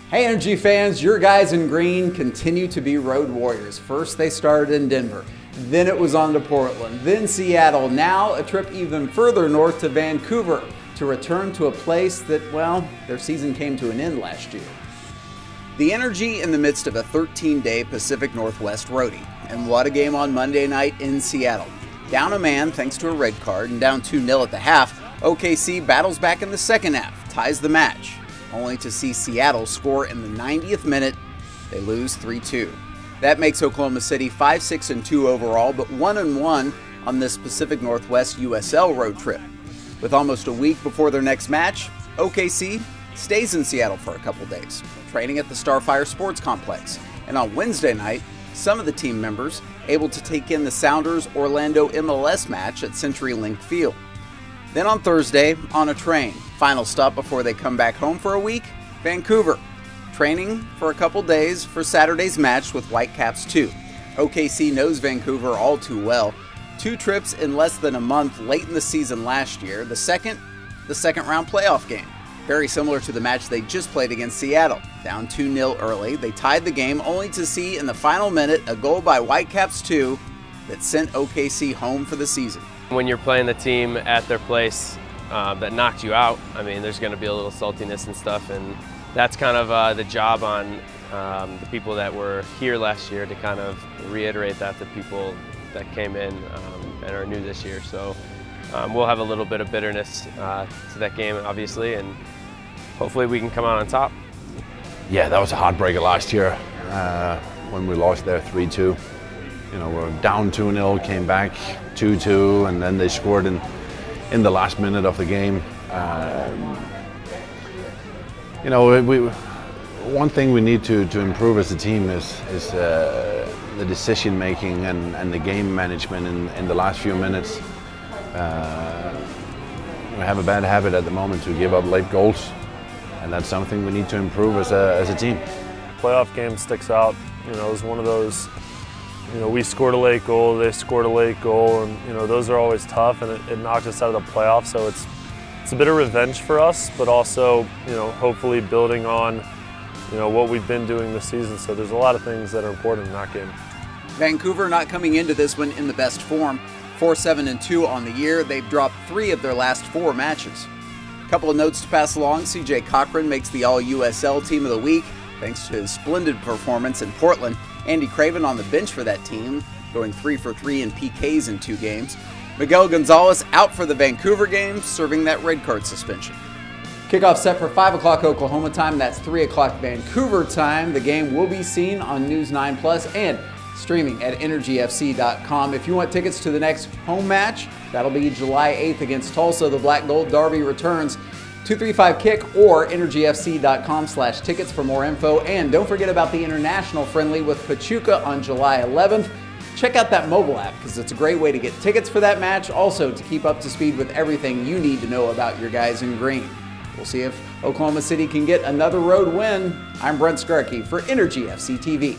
Hey Energy fans, your guys in green continue to be road warriors. First they started in Denver, then it was on to Portland, then Seattle, now a trip even further north to Vancouver to return to a place that, well, their season came to an end last year. The Energy in the midst of a 13-day Pacific Northwest roadie, and what a game on Monday night in Seattle. Down a man thanks to a red card and down 2-0 at the half, OKC battles back in the second half, ties the match, only to see Seattle score in the 90th minute. They lose 3-2. That makes Oklahoma City 5-6-2 overall, but 1-1 on this Pacific Northwest USL road trip. With almost a week before their next match, OKC stays in Seattle for a couple days, training at the Starfire Sports Complex. And on Wednesday night, some of the team members able to take in the Sounders Orlando MLS match at CenturyLink Field. Then on Thursday, on a train. Final stop before they come back home for a week, Vancouver. Training for a couple days for Saturday's match with Whitecaps 2. OKC knows Vancouver all too well. 2 trips in less than a month late in the season last year. The second round playoff game. Very similar to the match they just played against Seattle. Down 2-0 early, they tied the game only to see in the final minute a goal by Whitecaps 2 that sent OKC home for the season. When you're playing the team at their place that knocked you out, I mean, there's going to be a little saltiness and stuff, and that's kind of the job on the people that were here last year to kind of reiterate that to people that came in and are new this year. So we'll have a little bit of bitterness to that game, obviously, and hopefully we can come out on top. Yeah, that was a heartbreaker last year when we lost there 3-2. You know, we're down 2-0, came back 2-2, and then they scored in the last minute of the game. You know, one thing we need to improve as a team is the decision making and the game management in the last few minutes. We have a bad habit at the moment to give up late goals, and that's something we need to improve as a team. Playoff game sticks out. You know, it was one of those. You know, we scored a late goal, they scored a late goal, and you know, those are always tough, and it knocked us out of the playoffs. So it's a bit of revenge for us, but also, you know, hopefully building on, you know, what we've been doing this season. So there's a lot of things that are important in that game. Vancouver not coming into this one in the best form. 4-7-2 on the year. They've dropped 3 of their last 4 matches. A couple of notes to pass along. CJ Cochran makes the All-USL Team of the Week thanks to his splendid performance in Portland. Andy Craven on the bench for that team, going 3 for 3 in PKs in 2 games. Miguel Gonzalez out for the Vancouver game, serving that red card suspension. Kickoff set for 5 o'clock Oklahoma time. That's 3 o'clock Vancouver time. The game will be seen on News 9+ and streaming at energyfc.com. If you want tickets to the next home match, that'll be July 8th against Tulsa. The Black Gold Derby returns. 235-KICK or energyfc.com/tickets for more info. And don't forget about the international friendly with Pachuca on July 11th. Check out that mobile app because it's a great way to get tickets for that match, also to keep up to speed with everything you need to know about your guys in green. We'll see if Oklahoma City can get another road win. I'm Brent Skarky for Energy FC TV.